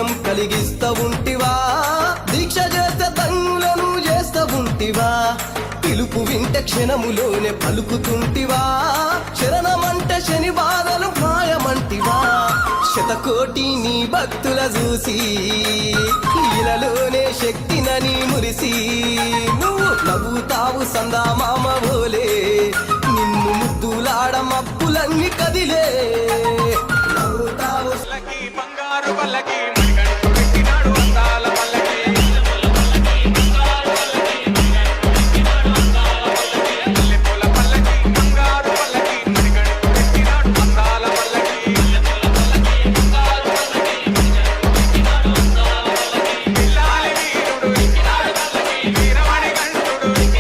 పుణ్యం కలిగిస్తా ఉంటివా దీక్ష చేస్తే తంగులను చేస్తా ఉంటివా పిలుపు వింటే క్షణములోనే పలుకుతుంటివా శరణమంటే శని బాధలు మాయమంటివా శతకోటి నీ భక్తుల చూసి ఇలలోనే శక్తినని మురిసి నువ్వు నవ్వుతావు సందా మామ బోలే నిన్ను ముద్దులాడ మప్పులన్నీ కదిలే నవ్వుతావు బంగారు పల్లకి